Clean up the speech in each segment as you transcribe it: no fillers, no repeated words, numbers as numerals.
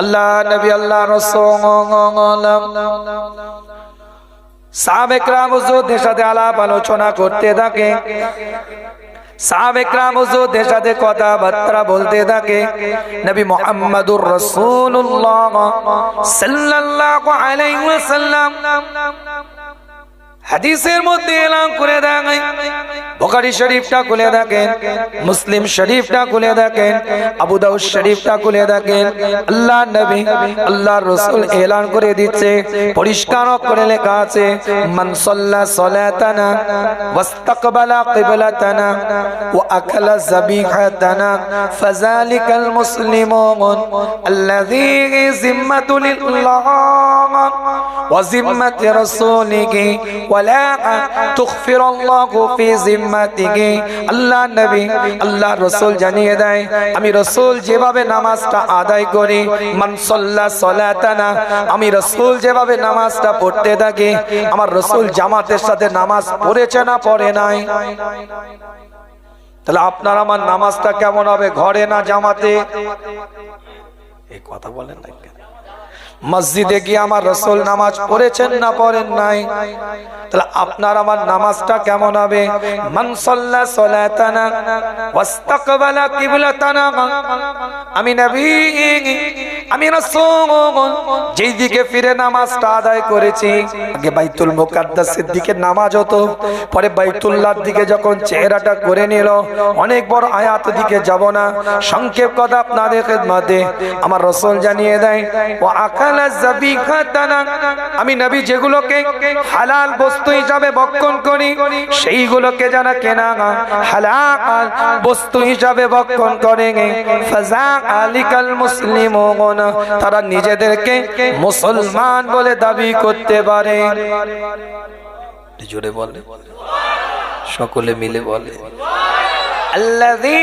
আল্লাহ নবী আল্লাহ রাসূল সাহাবে کرام হুজুরদের সাথে আলাপ আলোচনা করতে থাকে, সাহাবে کرام হুজুরদের সাথে কথাবার্তা বলতে থাকে। নবী মুহাম্মদুর রাসূলুল্লাহ সাল্লাল্লাহু আলাইহি ওয়াসাল্লাম হাদিসের মধ্যে এলান করে দেন, বুখারী শরীফটা খুলে দেখেন, মুসলিম শরীফটা খুলে দেখেন, আবু দাউদ শরীফটা খুলে দেখেন। আল্লাহ নবী আল্লাহর রাসূল এলান করে দিচ্ছে, পরিষ্কার করে লেখা আছে, মান সাল্লা সালাতানা ওয়াস্তাকবালা কিবলাতানা ওয়া আকালা যাবিহাতানা ফাযালিকাল মুসলিমুন আল্লাযী জিম্মাতু লিল্লাহ ওয়া জিম্মাতি রাসূলিহি ওয়ালা তুগফিরুল্লাহু ফি জিম্মাতিহি। আল্লাহ নবী আল্লাহ রাসূল জানিয়ে দেয়, আমি রাসূল যেভাবে নামাজটা আদায় করি, মান সাল্লা সালাতানা, আমি রাসূল যেভাবে নামাজটা পড়তে থাকি, আমার রাসূল জামাতের সাথে নামাজ পড়েছে না পড়ে নাই? তাহলে আপনার আমার নামাজটা কেমন হবে, ঘরে না জামাতে? এই কথা বলেন না কেন? মসজিদে গিয়ে আমার রাসূল নামাজ পড়েছেন না পড়েন নাই? তাহলে আপনার আমার নামাজটা কেমন হবে? মান সাল্লা সালাতানা ওয়াস্তাকবালা কিবলাতানা, আমি নবী আমি রাসূল যেই দিকে ফিরে নামাজটা আদায় করেছি, আগে বাইতুল মুকাদ্দাসের দিকে নামাজ হতো, পরে বাইতুল্লাহর দিকে যখন চেহারাটা করে নিল, অনেক বড় আয়াত দিকে যাব না, সংক্ষেপ কথা আপনাদের খিদমতে আমার রাসূল জানিয়ে দেয়, ওয়া আকালা যাবিহাতানা, আমি নবী যেগুলোকে হালাল বস্তু হিসাবে ভক্ষণ করি, সেইগুলোকে যারা কেনা হালাল বস্তু হিসাবে ভক্ষণ করে, ফাযালিকাল মুসলিমুন, তারা নিজেদেরকে মুসলমান বলে দাবি করতে পারে। জোরে বলে, সকলে মিলে বলে, আল্লাযী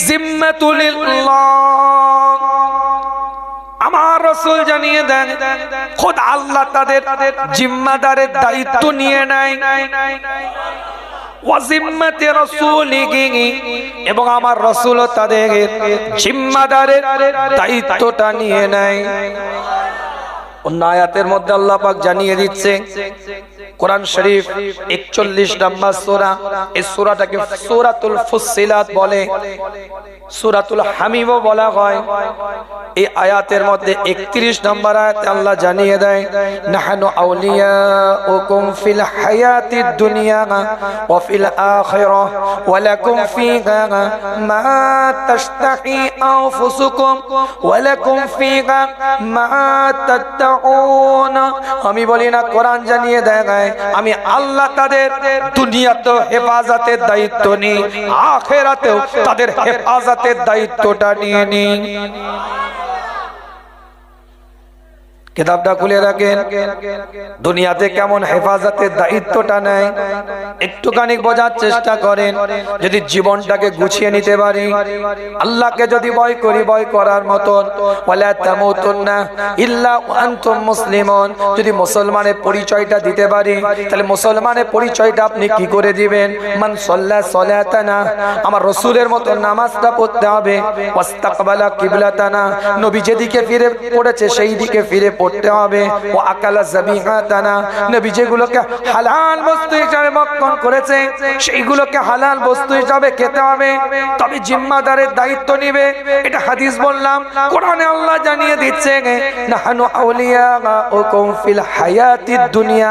জিম্মাতু লিল্লাহ, আমার রাসূল জানিয়ে দেন, খোদ আল্লাহ তাদের জিম্মাদারের দায়িত্ব নিয়ে নেয়, ওয়াজিম্মাতি রাসূলিহি, এবং আমার রাসূল তাদের জিম্মাদারের দায়িত্বটা নিয়ে নেয়। অন্য আয়াতের মধ্যে আল্লাহ পাক জানিয়ে দিচ্ছে, কোরআন শরীফ 41 নম্বর সূরা, এই সূরাটাকে সূরাতুল ফুসসিলাত বলে, সূরাতুল হামিমও বলা হয়। এই আয়াতের মধ্যে 31 নম্বর আয়াতে আল্লাহ জানিয়ে দেয়, নাহনু আউলিয়াউকুম ফিল হায়াতিদ দুনিয়া ওয়া ফিল আখিরাহ ওয়া লাকুম ফিহা মা তাশতাহি আনফুসুকুম ওয়া লাকুম ফিহা মা তাদউন। আমি বলি না, কোরআন জানিয়ে দেয়, আমি আল্লাহ তাদের দুনিয়াতে হেফাজতের দায়িত্ব নিই, আখিরাতেও তাদের হেফাজতের দায়িত্বটা নিয়ে নিই। কিতাবটা খুলে রাখেন, দুনিয়াতে কেমন হেফাজতের দায়িত্বটা নেয় একটুখানি বোঝার চেষ্টা করেন। যদি জীবনটাকে গুছিয়ে নিতে পারি, আল্লাহকে যদি ভয় করি, ভয় করার মতন, ওয়ালা তামুতুন্না ইল্লা ওয়া আনতুম মুসলিমুন, যদি মুসলমানের পরিচয়টা দিতে পারি, তাহলে মুসলমানের পরিচয়টা আপনি কি করে দিবেন? মান সাল্লা সালাতানা, আমার রাসূলের মতো নামাজটা পড়তে হবে, ওয়াস্তাকবালা কিবলাতানা, নবী যেদিকে ফিরে পড়েছে সেই দিকে ফিরে পড়তে হবে, ও আকালা যাবিহাতানা, নবী যেগুলোকে হালাল বস্তু হিসাবে ভক্ষণ করেছে সেইগুলোকে হালাল বস্তু হিসাবে খেতে হবে, তবে জিম্মাদারের দায়িত্ব নিবে। এটা হাদিস বললাম, কোরআনে আল্লাহ জানিয়ে দিচ্ছে, নাহনু আউলিয়াউকুম ফিল হায়াতিদ দুনিয়া,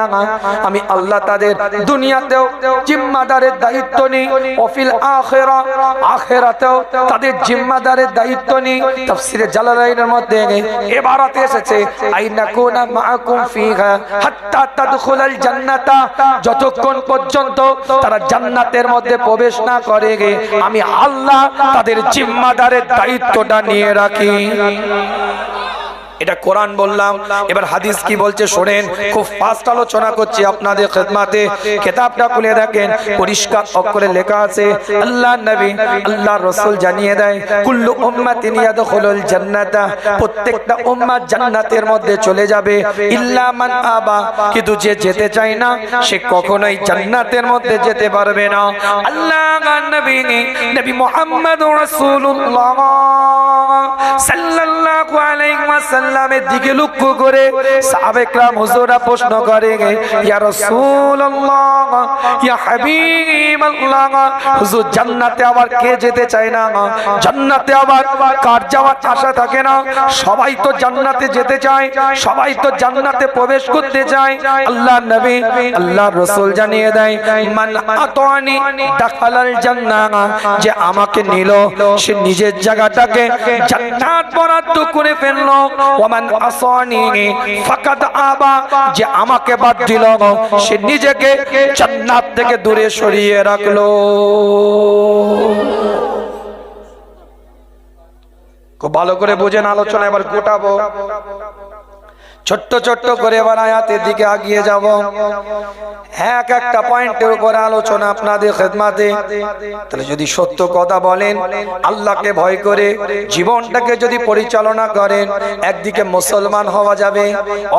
আমি আল্লাহ তাদের দুনিয়াতেও জিম্মাদারের দায়িত্ব নিই, ও ফিল আখিরাহ, আখিরাতেও তাদের জিম্মাদারের দায়িত্ব নিই। তাফসীরে জালালাইনের মধ্যে ইবারত এসেছে, আইনাকুনা মাআকুম ফিহা হাত্তা তাদখুলাল জান্নাতা, যতক্ষণ পর্যন্ত তারা জান্নাতের মধ্যে প্রবেশ না করে, আমি আল্লাহ তাদের জিম্মাদারের দায়িত্বটা নিয়ে রাখি। এটা কোরআন বললাম, এবার হাদিস কি বলছে শোনেন। খুব ফাস্ট আলোচনা করছি আপনাদের খেদমতে। কিতাবটা খুলে দেখেন, পরিষ্কার অক্ষরে লেখা আছে, আল্লাহ নবী আল্লাহ রাসূল জানিয়ে দেয়, কুল্লু উম্মাতিন ইয়াদখুলুল জান্নাতা, প্রত্যেকটা উম্মাত জান্নাতের মধ্যে চলে যাবে, ইল্লা মান আবা, কিন্তু যে যেতে চায় না সে কখনোই জান্নাতের মধ্যে যেতে পারবে না। আল্লাহর নবী নবী মুহাম্মদ রাসূলুল্লাহ সাল্লাল্লাহু আলাইহি ওয়াসাল্লামের দিকে লক্ষ্য করে সাহাবায়ে কেরাম হুজুররা প্রশ্ন করে, ইয়া রাসূলুল্লাহ, ইয়া হাবিবাল্লাহ, হুজুর জান্নাতে আবার কে যেতে চায় না? জান্নাতে আবার কার যাওয়ার আশা থাকে না? সবাই তো জান্নাতে যেতে চায়, সবাই তো জান্নাতে প্রবেশ করতে চায়। আল্লাহর নবী আল্লাহর রাসূল জানিয়ে দেয়, মান আতানি দাখালাল জান্নাহ, যে আমাকে নিল সে নিজের জায়গাটাকে জান্নাত বরাদ্দ করে ফেললো। ওয়ামান আসানি ফাকাদ আবা, যে আমাকে বাদ দিল সে নিজেকে জান্নাত থেকে দূরে সরিয়ে রাখলো। খুব ভালো করে বুঝেন, আলোচনা এবার গোটাবো ছোট্ট ছোট্ট করে। এবার আয়াতের দিকে আগিয়ে যাব, এক একটা পয়েন্টের উপরে আলোচনা আপনাদের খেদমতে। তাহলে যদি সত্য কথা বলেন, আল্লাহকে ভয় করে জীবনটাকে যদি পরিচালনা করেন, একদিকে মুসলমান হওয়া যাবে,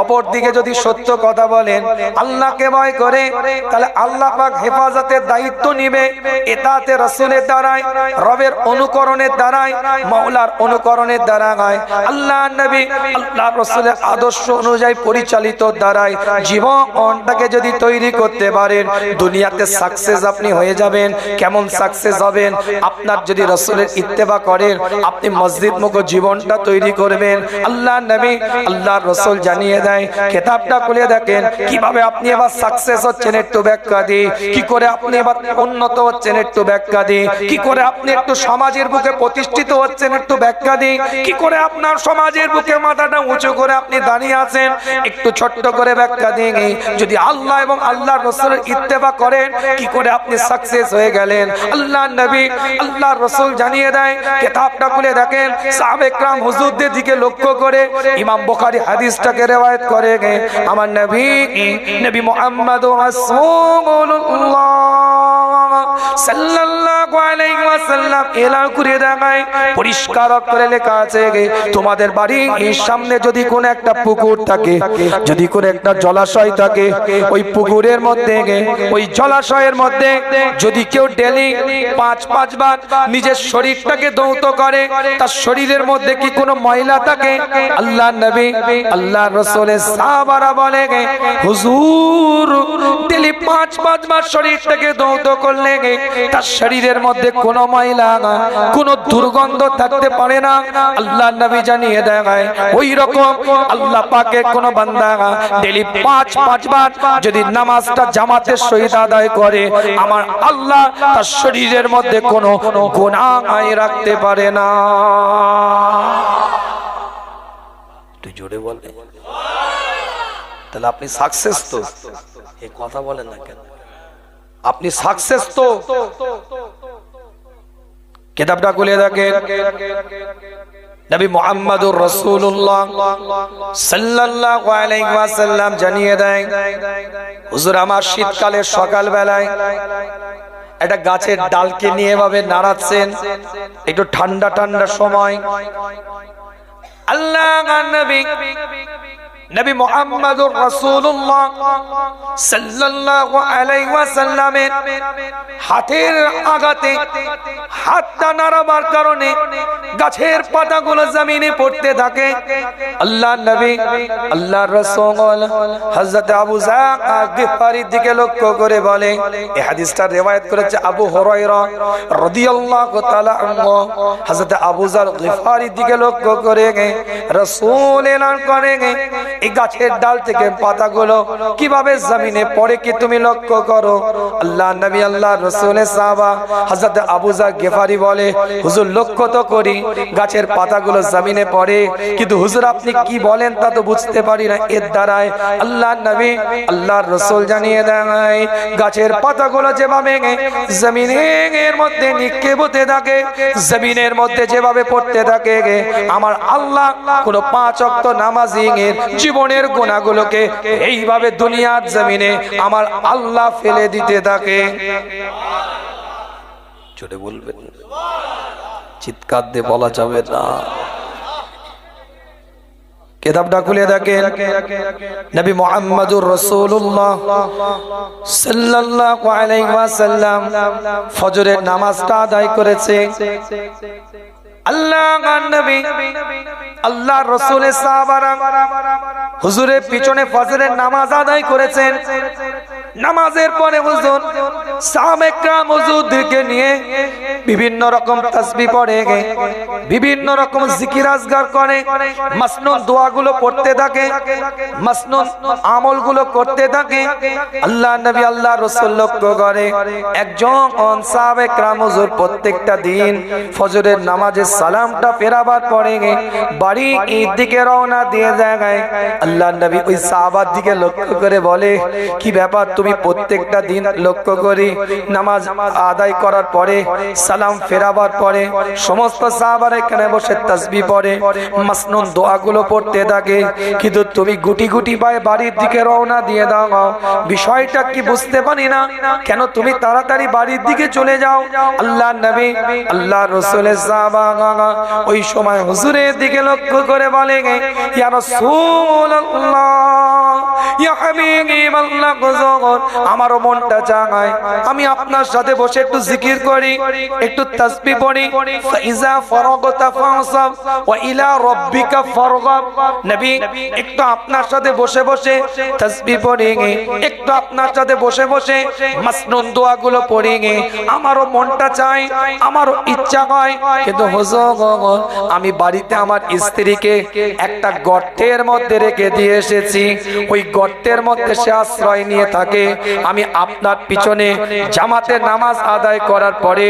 অপর দিকে যদি সত্য কথা বলেন, আল্লাহকে ভয় করে, তাহলে আল্লাহ পাক হেফাজতের দায়িত্ব নিবে ইতাআতে রাসূলের দ্বারাই, রবের অনুকরণের দ্বারাই, মাওলার অনুকরণের দ্বারাই, আল্লাহর নবী আল্লাহর রাসূলের আদর্শ অনুযায়ী পরিচালিত দ্বারাই জীবনটাকে যদি তৈরি করতে পারেন, দুনিয়াতে সাকসেস আপনি হয়ে যাবেন। কেমন সাকসেস হবেন? আপনার যদি রাসূলের ইত্তেবা করেন, আপনি মসজিদ মুখ জীবনটা তৈরি করবেন। আল্লাহ নবী আল্লাহর রাসূল জানিয়ে দেয়, কিতাবটা খুলে দেখেন কিভাবে আপনি এবার সাকসেস হচ্ছেন, একটু ব্যাখ্যা দিই। কি করে আপনি এবার উন্নত হচ্ছেন, একটু ব্যাখ্যা দিই। কি করে আপনি একটু সমাজের বুকে প্রতিষ্ঠিত হচ্ছেন, একটু ব্যাখ্যা দিই। কি করে আপনার সমাজের বুকে মাথাটা উঁচু করে আপনি দাঁড়িয়ে আছেন, একটু ছোট্ট করে ব্যাখ্যা দিয়ে। যদি আল্লাহ এবং আল্লাহর রাসূলের ইত্তেবা করেন, কি করে আপনি সাকসেস হয়ে গেলেন। আল্লাহর নবী আল্লাহর রাসূল জানিয়ে দেয়, কিতাবটা খুলে দেখেন, সাহাবায়ে কেরাম হুজুরদের দিকে লক্ষ্য করে ইমাম বুখারী হাদিসটাকে রওয়ায়াত করে, আমার নবী নবী মুহাম্মদ রাসূলুল্লাহ সাল্লাল্লাহু আলাইহি ওয়াসাল্লাম এলান করে দেয়, পরিষ্কার করে লেখা আছে, তোমাদের বাড়ির সামনে যদি কোন একটা পুকুর থাকে, যদি কোন একটা জলাশয় থাকে, ওই পুকুরের মধ্যে, ওই জলাশয়ের মধ্যে যদি কেউ ডেলি 5 বার নিজের শরীরটাকে ধৌত করে, তার শরীরের মধ্যে কি কোনো ময়লা থাকে? আল্লাহর নবী আল্লাহর রাসূলের সাহাবারা বলে, হুজুর ডেলি 5 বার শরীরটাকে ধৌত করলে তার শরীরের মধ্যে কোনো ময়লা, কোনো দুর্গন্ধ থাকতে পারে না। আল্লাহর নবী জানিয়ে দেয়, ওই রকম আল্লাহ পাকের কোন বান্দা ডেলি 5 বার যদি নামাজটা জামাতের সহিত আদায় করে, আমার আল্লাহ তার শরীরের মধ্যে কোনো গুনাহ রাখতে পারে না। তুই জোরে বল। তাহলে আপনি সাকসেস তো? এই কথা বলেন না কেন? আপনি সাকসেস তো? কিতাবটা খুলে দেখেন, নবী মুহাম্মদুর রাসূলুল্লাহ সাল্লাল্লাহু আলাইহি ওয়াসাল্লাম জানিয়ে দেয়, হুজুর আমার শীতকালের সকাল বেলায় একটা গাছের ডালকে নিয়ে এভাবে নাড়াচ্ছেন, একটু ঠান্ডা ঠান্ডা সময়। আল্লাহর নবী নবী মুহাম্মদুর রাসূলুল্লাহ সাল্লাল্লাহু আলাইহি ওয়াসাল্লামের হাতের আঘাতে হাতটা নাড়াবার কারণে গাছের পাতাগুলো জমিনে পড়তে থাকে। আল্লাহর নবী আল্লাহর রাসূল হযরত আবু যার গিফারির দিকে লক্ষ্য করে বলে, এই হাদিসটা riwayat করেছে আবু হুরায়রা রাদিয়াল্লাহু তাআলা আনহু। হযরত আবু যার গিফারির দিকে লক্ষ্য করে রাসূল এলান করে, এই গাছের ডাল থেকে পাতাগুলো কিভাবে জমিনে পড়ে কি তুমি লক্ষ্য করো। আল্লাহ নবী আল্লাহ রাসূলের সাহাবা হযরত আবু যর গিফারি বলে, হুজুর লক্ষ্য তো করি গাছের পাতাগুলো জমিনে পড়ে, কিন্তু হুজুর আপনি কি বলেন তা তো বুঝতে পারি না। এর দ্বারাই আল্লাহ নবী আল্লাহর রাসূল জানিয়ে দেয়, গাছের পাতাগুলো যেভাবে জমিনের মধ্যে নিক্ষেপ হতে থাকে, জমিনের মধ্যে যেভাবে পড়তে থাকে, আমার আল্লাহ কোন 5 ওয়াক্ত নামাজীর জীবনের গুনাহগুলোকে এইভাবে দুনিয়ার জমিনে আমার আল্লাহ ফেলে দিতে থাকে। জোরে বলবেন, চিৎকার দিয়ে বলা যাবে না। কিতাবটা খুলে দেখেন, নবী মুহাম্মদুর রাসূলুল্লাহ সাল্লাল্লাহু আলাইহি ওয়াসাল্লাম ফজরের নামাজটা আদায় করেছে। আল্লাহর নবী আল্লাহর রাসূলের সাহাবারা হুজুরের পিছনে ফজরের নামাজ আদায় করেছেন। নামাজের পরে হুজুর সাহাবায়ে কেরাম হুজুরদেরকে নিয়ে বিভিন্ন রকম তাসবিহ পড়ে, বিভিন্ন রকম জিকির আজকার করে, মাসনুন দোয়াগুলো পড়তে থাকে, মাসনুন আমলগুলো করতে থাকে। আল্লাহর নবী আল্লাহর রাসূল লক্ষ্য করে একজন সাহাবায়ে কেরাম হুজুর প্রত্যেকটা দিন ফজরের নামাজের সালামটা ফেরাবার পরে বাড়ির দিকে রওনা দিয়ে যায়। আল্লাহর নবী ওই সাহাবার দিকে লক্ষ্য করে বলে, কি ব্যাপার তুমি প্রত্যেকটা দিন লক্ষ্য করি নামাজ আদায় করার পরে সালাম ফেরাবার পরে সমস্ত সাহাবারা এখানে বসে তাসবিহ পড়ে, মাসনুন দোয়াগুলো পড়তে থাকে, কিন্তু তুমি গুটি গুটি পায়ে বাড়ির দিকে রওনা দিয়ে দাও, বিষয়টা কি বুঝতে পারি না, কেন তুমি তাড়াতাড়ি বাড়ির দিকে চলে যাও। আল্লাহর নবী আল্লাহর রাসূলের সাহাবা ওই সময় হুজুরের দিকে লক্ষ্য করে বলে, ইয়া রাসূলুল্লাহ, ইয়া হাবিবাল্লাহ, আমারও মনটা চায় আমি আপনার সাথে বসে একটু জিকির করি, একটু তাসবিহ পড়ি। ফাইজা ফারাগতা ফানসাব ওয়া ইলা রাব্বিকা ফারগাব। নবী একটু আপনার সাথে বসে বসে তাসবিহ পড়ি, একটু আপনার সাথে বসে বসে মাসনুন দোয়াগুলো পড়ি, আমারও মনটা চায়, আমারও ইচ্ছা হয়, কিন্তু হুজুর আমি বাড়িতে আমার স্ত্রীকে একটা গর্তের মধ্যে রেখে দিয়ে এসেছি, ওই গর্তের মধ্যে সে আশ্রয় নিয়ে থাকে। আমি আপনার পিছনে জামাতে নামাজ আদায় করার পরে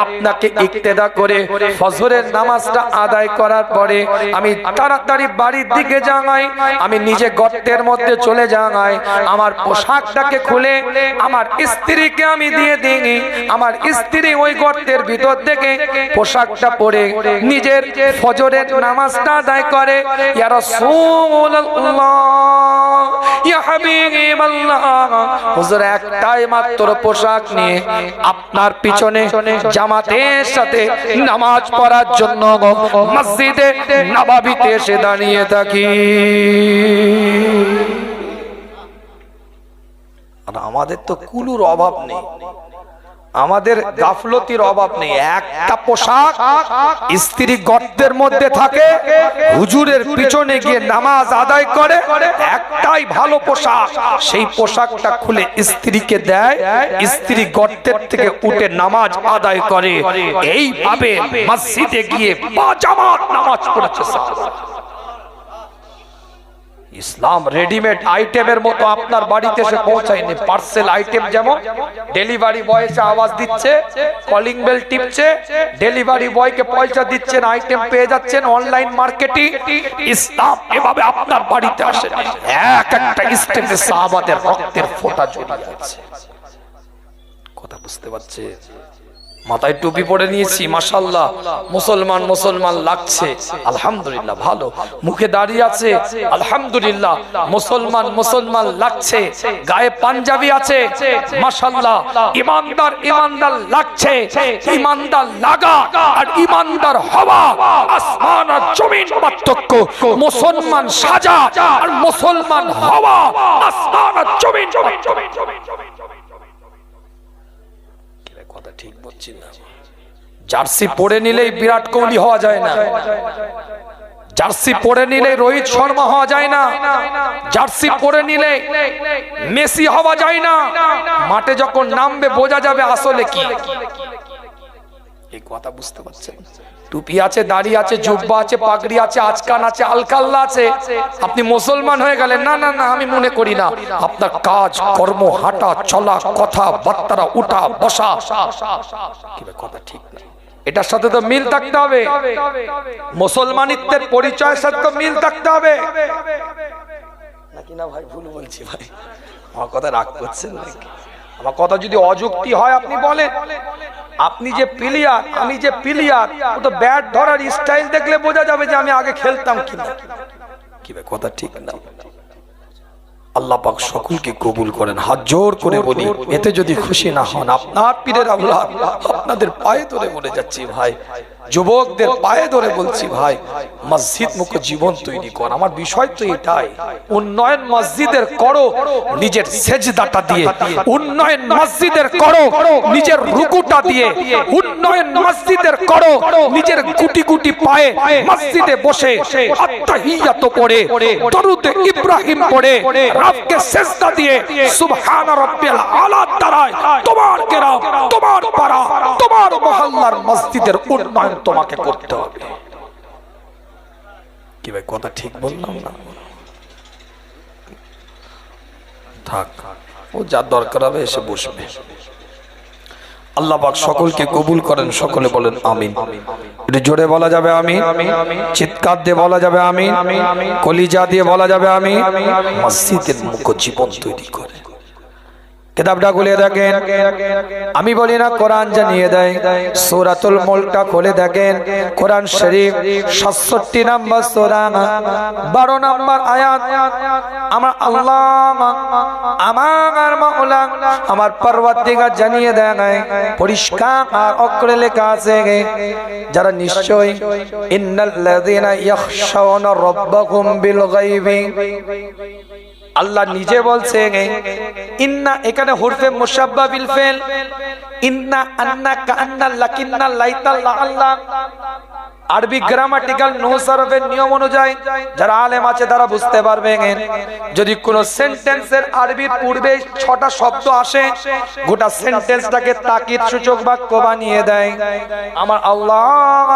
আপনাকে ইক্তেদা করে ফজরের নামাজটা আদায় করার পরে আমি তাড়াতাড়ি বাড়ির দিকে যাই, আমি নিজে গর্তের মধ্যে চলে যাই, আমার পোশাকটাকে খুলে আমার স্ত্রীকে আমি দিয়ে দিই, আমার স্ত্রী ওই গর্তের ভিতর থেকে পোশাকটা পরে নিজের ফজরের নামাজটা আদায় করে। ইয়া রাসূলুল্লাহ, ইয়া হাবিবাল্লাহ, হুজুর একটাই মাত্র পোশাক নিয়ে আপনার পিছনে জামাতের সাথে নামাজ পড়ার জন্য মসজিদে নববীতে এসে দাঁড়িয়ে থাকি। আর আমাদের তো কুলুর অভাব নেই, আমাদের গাফলতির অভাব নেই। একটা পোশাক স্ত্রী গর্তের মধ্যে থাকে, হুজুরের পিছনে গিয়ে নামাজ আদায় করে, একটাই ভালো পোশাক, সেই পোশাকটা খুলে স্ত্রীকে দেয়, স্ত্রী গর্তের থেকে উঠে নামাজ আদায় করে। এইভাবে মসজিদে গিয়ে জামাত নামাজ পড়েছে। ইসলাম রেডিমেড আইটেমের মতো আপনার বাড়িতে এসে পৌঁছায়নি। পার্সেল আইটেম যেমন ডেলিভারি বয় এসে আওয়াজ দিচ্ছে, কলিং বেল টিপছে, ডেলিভারি বয়কে পয়সা দিচ্ছেন, আইটেম পেয়ে যাচ্ছেন অনলাইন মার্কেটিং। ইসলাম এভাবে আপনার বাড়িতে আসে, এক একটা স্টেপে সাহাবাদের রক্তের ফোঁটা জড়িয়ে আছে। কথা বুঝতে পারছে? মাথায় টুপি পরে নিয়েছি, মাশাআল্লাহ, মুসলমান মুসলমান লাগছে, আলহামদুলিল্লাহ ভালো। মুখে দাড়ি আছে, আলহামদুলিল্লাহ মুসলমান মুসলমান লাগছে। গায়ে পাঞ্জাবি আছে, মাশাআল্লাহ, ইমানদার ইমানদার লাগছে। ইমানদার লাগা আর ইমানদার হওয়া আসমান আর জমিন পার্থক্য। মুসলমান সাজা আর মুসলমান হওয়া আসমান আর জমিন। কথা ঠিক বলছি না? জার্সি পরে নিলেই বিরাট কোহলি হওয়া যায় না, জার্সি পরে নিলে রোহিত শর্মা হওয়া যায় না, জার্সি পরে নিলে মেসি হওয়া যায় না। মাঠে যখন নামবে বোঝা যাবে আসলে কি। এই কথা বুঝতে পারছেন? টুপি আছে, দাড়ি আছে, জুব্বা আছে, পাগড়ি আছে, আজকান আছে, আলকাল্লা আছে, আপনি মুসলমান হয়ে গেলেন। না না না, আমি মনে করি না। আপনার কাজ কর্ম, হাঁটা চলা, কথা বার্তা, উঠা বসা, কথা ঠিক না। এটার সাথে তো মিল থাকতে হবে, মুসলমানিত্বের পরিচয়ের সাথে তো মিল থাকতে হবে নাকি না ভাই? ভুল বলছি ভাই? আমার কথা রাগ করছেন নাকি? আমার কথা যদি অযুক্তি হয় আপনি বলেন। আপনি যে প্লেয়ার, আমি যে প্লেয়ার, ও তো ব্যাট ধরার স্টাইল দেখলে বোঝা যাবে যে আমি আগে খেলতাম কিনা। কি ভাই কথা ঠিক না? আল্লাহ পাক সকলকে কবুল করেন। হাত জোর করে বলি, এতে যদি খুশি না হন, আপনার পীরের আওলাদ আপনাদের পায়ে ধরে বলে যাচ্ছি ভাই, যুবকদের পায়ে ধরে বলছি ভাই, মসজিদ মুখ জীবন তৈরি কর। আমার বিষয় তো এটাই, উন্নয়ন মসজিদের করো নিজের সেজদাটা দিয়ে, উন্নয়ন মসজিদের করো নিজের রুকুটা দিয়ে, উন্নয়ন মসজিদের করো নিজের গুটি গুটি পায়ে মসজিদে বসে আত্তাহিয়াত পড়ে, দরুদ ইব্রাহিম পড়ে, রবকে সেজদা দিয়ে সুবহান রাব্বিল আলা দাঁড়ায়। তোমার কেরাম, তোমার পাড়া, তোমার মহল্লার মসজিদের উন্নয়ন তোমাকে করতে হবে। কি ভাই কথা ঠিক বললাম না? থাক, ও যা দরকার হবে এসে বসবে। আল্লাহ পাক সকলকে কবুল করেন। সকলে বলেন আমিন। একটু জোরে বলা যাবে আমিন? চিৎকার দিয়ে বলা যাবে আমিন? কলিজা দিয়ে বলা যাবে আমিন? মসজিদের মুখ জীবন তৈরি করে। কিতাবটা খুলে দেখেন, আমি বলি না, কোরআন জানিয়ে দেয়। সূরাতুল মুলকটা খুলে দেখেন, কোরআন শরীফ 67 নম্বর সূরা 12 নম্বর আয়াত। আমার আল্লাহ, আমার মাওলা, আমার পরওয়ারদিগার জানিয়ে দেয়, পরিষ্কার অক্ষরে লেখা আছে, যারা নিশ্চয় ইন্নাল্লাযীনা ইয়াখশাউনা রাব্বাহুম বিল গায়বি। আল্লাহ নিজে বলছে, ইন্না এখানে হরফে মুশাব্বা বিল ফেল, ইন্না আন্না কান্না লাকিন্না লাইতা আল্লাহ। আরবি গ্রামাটিক্যাল নুসরফের নিয়ম অনুযায়ী যারা আলেম আছে তারা বুঝতে পারবেন, যদি কোন সেন্টেন্সের আরবির পূর্বে 6টা শব্দ আসে, গোটা সেন্টেন্সটাকে তাকিদ সূচক বাক্য বানিয়ে দেয়। আমার আল্লাহ,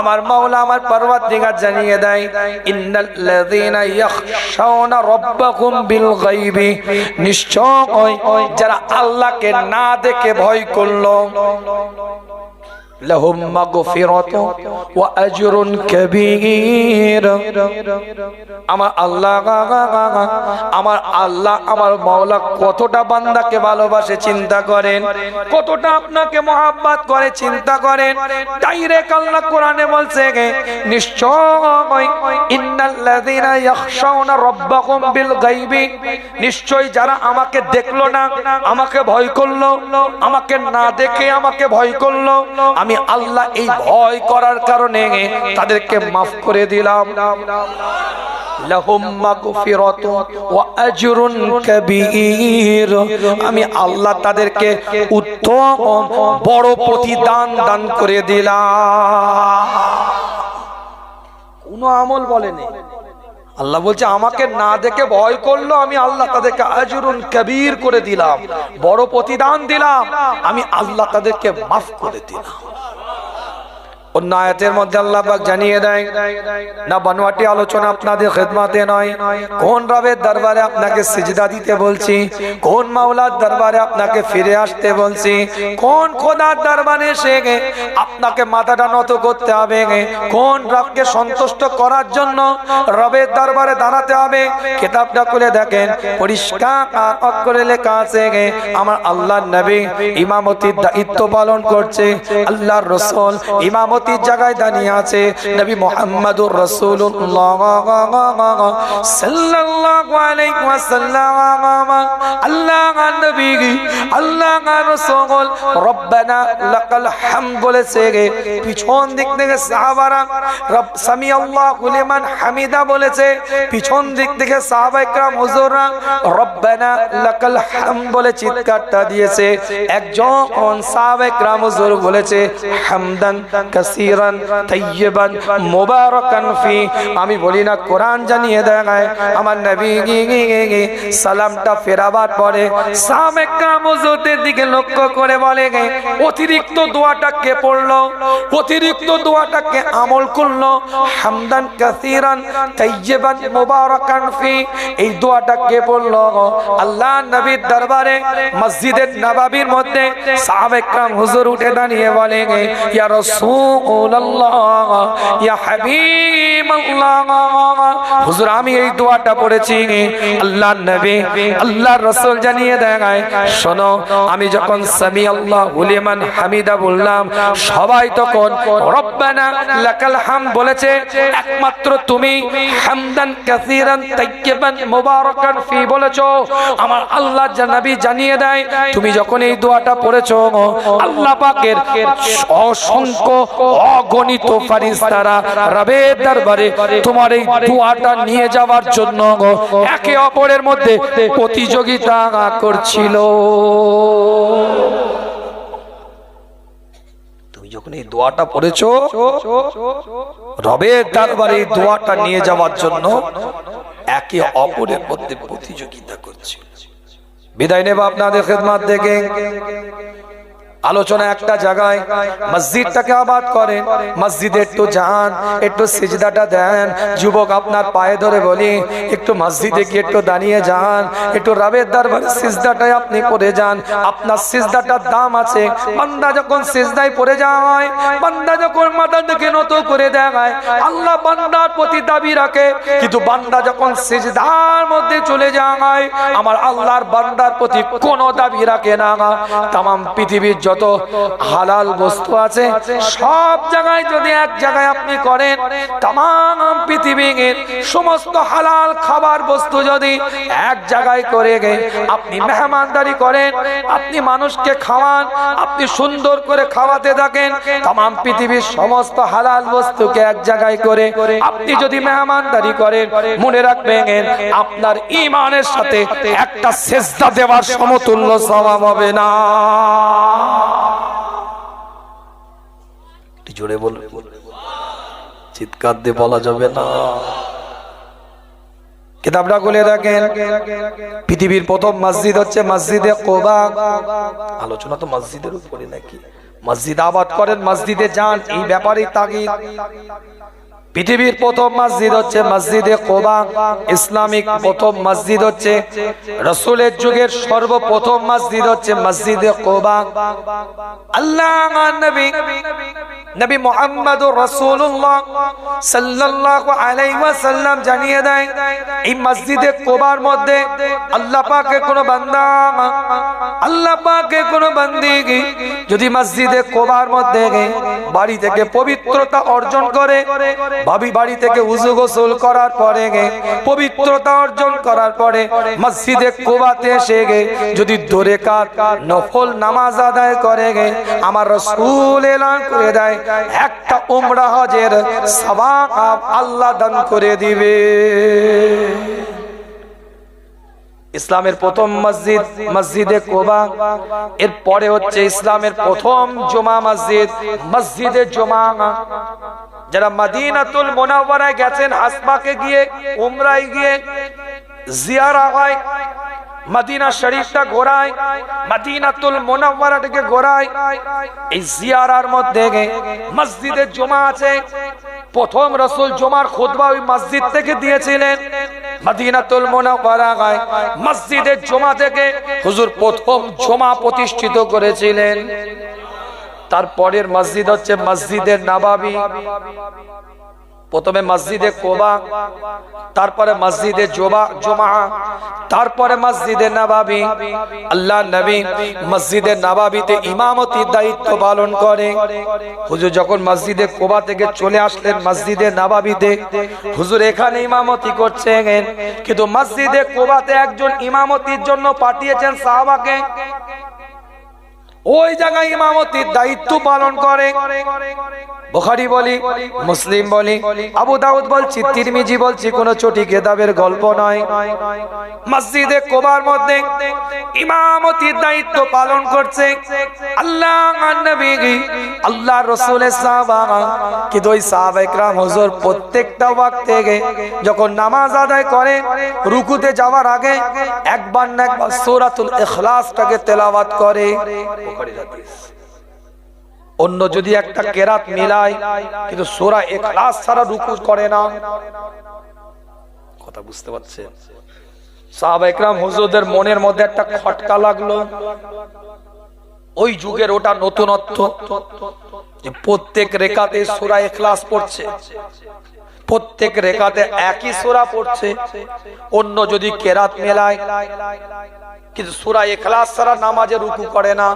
আমার মাওলা, আমার পরওয়ারদিগার জানিয়ে দেয়, ইন্নাল্লাযীনা ইয়াখশাউনা রাব্বাহুম বিল গায়বি, নিশ্চয় যারা আল্লাহকে না দেখে ভয় করলো, লাহুম মাগফিরাতুন ওয়া আজরুন কাবীর। আমার আল্লাহ, আমার আল্লাহ, আমার মাওলা কতটা বান্দাকে ভালোবাসে চিন্তা করেন, কতটা আপনাকে মহব্বত করে চিন্তা করেন। ডাইরেক্ট আল্লাহ কোরআনে বলছে, নিশ্চয় ইন্নাল্লাযীনা ইয়াখশাউনা রাব্বাহুম বিল গায়বি, নিশ্চয় যারা আমাকে দেখলো না, আমাকে ভয় করলো, আমাকে না দেখে আমাকে ভয় করলো, আমি আল্লাহ এই ভয় করার কারণে তাদেরকে মাফ করে দিলাম। লাহুম মাগফিরাতুন ওয়া আজরুন কাবীর, আমি আল্লাহ তাদেরকে উত্তম বড় প্রতিদান দান করে দিলাম। কোন আমল বলেনি, আল্লাহ বলছে আমাকে না দেখে ভয় করলো, আমি আল্লাহ তাদেরকে আজরুন কবীর করে দিলাম, বড় প্রতিদান দিলাম, আমি আল্লাহ তাদেরকে মাফ করে দিলাম। অন্য আয়াতের মধ্যে আল্লাহ পাক জানিয়ে দেয়, না বানোয়াটি আলোচনা আপনাদের খেদমতে নয়, কোন রবের দরবারে আপনাকে সিজদা দিতে বলছি, কোন মাওলার দরবারে আপনাকে ফিরে আসতে বলছি, কোন খোদার দরবারে এসে আপনাকে মাথাটা নত করতে হবে, কোন রবকে সন্তুষ্ট করার জন্য রবের দরবারে দাঁড়াতে হবে। কিতাবটা খুলে দেখেন, পরিষ্কার অক্ষরে লেখা আছে, আমার আল্লাহর নবী ইমামতির দায়িত্ব পালন করছে, আল্লাহর রাসূল ইমামত জায়গায় দাঁড়িয়ে আছে, নবী মুহাম্মদুর রাসূলুল্লাহ সাল্লাল্লাহু আলাইহি ওয়াসাল্লাম, আল্লাহর নবী, আল্লাহর রাসূল রব্বানা লাকাল হামদ বলেছে, পিছন দিক থেকে সাহাবারা রব সামি আল্লাহু লিমান হামিদা বলেছে, পিছন দিক থেকে সাহাবায়ে কেরাম হুজুররা রব্বানা লাকাল হামদ বলে চিৎকারটা দিয়েছে। একজন সাহাবায়ে কেরাম হুজুর বলেছে হামদান কাসীরান তাইয়িবান মুবারাকান ফি। আমি বলি না, কোরআন জানিয়ে দেয় আমার নবী সালামটা ফেরাবার পরে সাহাবায়ে কেরাম হুজুরদের দিকে লক্ষ্য করে বলে, অতিরিক্ত দোয়াটা কে পড়লো, অতিরিক্ত দোয়াটাকে আমল করলো, হামদান কাসীরান তাইয়িবান মুবারাকান ফি। এই দোয়াটা কে পড়লো? আল্লাহ নবীর দরবারে মসজিদের নববীর মধ্যে সাহাবায়ে কেরাম হুজুর উঠে দাঁড়িয়ে বলে, ইয়া রাসূলুল্লাহ, ইয়া হাবিবাল্লাহ, হুজুর আমি এই দোয়াটা পড়েছি। আল্লাহ নবী আল্লাহর রাসূল জানিয়ে দেয়, শোনো, আমি যখন সামি আল্লাহু লিমান হামিদা বললাম, সবাই তখন রব্বানা লাকাল হামদ বলেছে, একমাত্র তুমি হামদান কাসীরান তাইয়িবান মুবারাকান ফি বলেছো। আমার আল্লাহ নবী জানিয়ে দেয়, তুমি যখন এই দোয়াটা পড়েছো, আল্লাহ পাকের অসংখ্য অগণিত ফেরেশতারা রবের দরবারে তোমার এই দোয়াটা নিয়ে যাওয়ার জন্য একে অপরের মধ্যে প্রতিযোগিতা করছিল। তুমি যখন এই দোয়াটা পড়েছো, রবের দরবারে এই দোয়াটা নিয়ে যাওয়ার জন্য একে অপরের মধ্যে প্রতিযোগিতা করছিল। বিদায় নেব আপনাদের খেদমত থেকে। আলোচনা একটা জায়গায়, মসজিদটাকে আবাদ করেন, মসজিদে একটু যান, একটু সিজদাটা দেন। যুবক আপনার পায়ে ধরে বলি, একটু মসজিদে গিয়ে একটু দাঁড়িয়ে যান, একটু রবের দরবারে সিজদাটাই আপনি করে যান। আপনার সিজদাটার দাম আছে। বান্দা যখন সিজদায় পড়ে যায়, বান্দা যখন মাথা দেখে নত করে দেয়, আল্লাহ বান্দার প্রতি দাবি রাখে। কিন্তু বান্দা যখন সিজদার মধ্যে চলে যায়, আমার আল্লাহর বান্দার প্রতি কোনো দাবি রাখে না। তামাম পৃথিবীর যত হালাল বস্তু আছে সব জায়গায় যদি এক জায়গায় আপনি করেন, তামাম পৃথিবীর সমস্ত হালাল খাবার বস্তু যদি এক জায়গায় করে আপনি মেহমানদারি করেন, আপনি মানুষকে খাওয়ান, আপনি সুন্দর করে খাওয়াতে থাকেন, তামাম পৃথিবীর সমস্ত হালাল বস্তুকে এক জায়গায় করে আপনি যদি মেহমানদারি করেন, মনে রাখবেন আপনার ঈমানের সাথে একটা সিজদা দেওয়ার সমতুল্য সওয়াব হবে না। জোরে বলবে, চিৎকার দিয়ে বলা যাবে না। কিতাবটা খুলে দেখেন, পৃথিবীর প্রথম মসজিদ হচ্ছে মসজিদে কুবা। আলোচনা তো মসজিদের উপরে নাকি? মসজিদ আবাদ করেন, মসজিদে যান, এই ব্যাপারেই তাগিদ। পৃথিবীর প্রথম মসজিদ হচ্ছে মসজিদে কুবা। ইসলামিক প্রথম মসজিদ হচ্ছে, রাসূলের যুগের সর্বপ্রথম মসজিদ হচ্ছে মসজিদে কুবা। আল্লাহর নবী মুহাম্মদুর রাসূলুল্লাহ সাল্লাল্লাহু আলাইহি ওয়াসাল্লাম জানিয়ে দেয়, এই মসজিদে কুবার মধ্যে আল্লাহ পাকের কোন বান্দা, আল্লাহ পাকের কোন বান্দি যদি মসজিদে কুবার মধ্যে বাড়ি থেকে পবিত্রতা অর্জন করে, বাড়ি থেকে উযু গোসল করার পরে পবিত্রতা অর্জন করার পরে মসজিদে কুবাতে এসে যদি 2 রাকাত নফল নামাজ আদায় করে, আমার রাসূল এলান করে দেয় একটা উমরা হজের সওয়াব আল্লাহ দান করে দিবে। ইসলামের প্রথম মসজিদ মসজিদে কুবা। এর পরে হচ্ছে ইসলামের প্রথম জুমা মসজিদ মসজিদে জুমা। যারা মদিনাতুল মুনাওয়ারায় গেছেন, আসমাকে গিয়ে উমরায় গিয়ে জিয়ারা হয়, মদিনা শরীফটা ঘোরায়, মদিনাতুল মুনাওয়ারাটাকে ঘোরায়, এই জিয়ারার মধ্যে মসজিদে জুমা আছে। প্রথম রাসূল জুমার খুতবা ওই মসজিদ থেকে দিয়েছিলেন। মদিনাতুল মুনাওয়ারায় মসজিদে জুমা থেকে হুজুর প্রথম জুমা প্রতিষ্ঠিত করেছিলেন। তারপরের মসজিদ হচ্ছে মসজিদে নববী। প্রথমে মসজিদে কুবা, তারপরে মসজিদে জুমা, তারপরে মসজিদে নববী। আল্লাহ নবী মসজিদে নববীতে ইমামতির দায়িত্ব পালন করে। হুজুর যখন মসজিদে কুবা থেকে চলে আসলেন মসজিদে নববীতে, হুজুর এখানে ইমামতি করছেন, কিন্তু মসজিদে কুবাতে একজন ইমামতির জন্য পাঠিয়েছেন সাহাবাকে। ওই জায়গায় ইমামতির দায়িত্ব পালন করে। বুখারী বলি, মুসলিম বলি, আবু দাউদ বলছি, তিরমিজি বলছি, কোন ছোটি কিতাবের গল্প নয়। মসজিদে কুবার মধ্যে ইমামতির দায়িত্ব পালন করছে আল্লাহর নবী, আল্লাহর রাসূলের সাহাবা। কিন্তু ওই সাহাবায়ে কেরাম হুজুর প্রত্যেকটা ওয়াক্তে যখন নামাজ আদায় করে রুকুতে যাওয়ার আগে একবার না একবার সূরাতুল ইখলাসটাকে তেলাওয়াত করে। অন্য যদি একটা কেরাত মিলায়, কিন্তু সূরা ইখলাস ছাড়া রুকু করে না। কথা বুঝতে পারছেন? সাহাবায়ে কেরাম হুজুরদের মনের মধ্যে একটা খটকা লাগলো। ওই যুগের ওটা নতুনত্ব যে প্রত্যেক রেকাতে সূরা ইখলাস পড়ছে, প্রত্যেক রেকাতে একই সূরা পড়ছে। অন্য যদি কেরাত মেলায়, কিন্তু সূরা ইখলাস ছাড়া নামাজে রুকু করে না।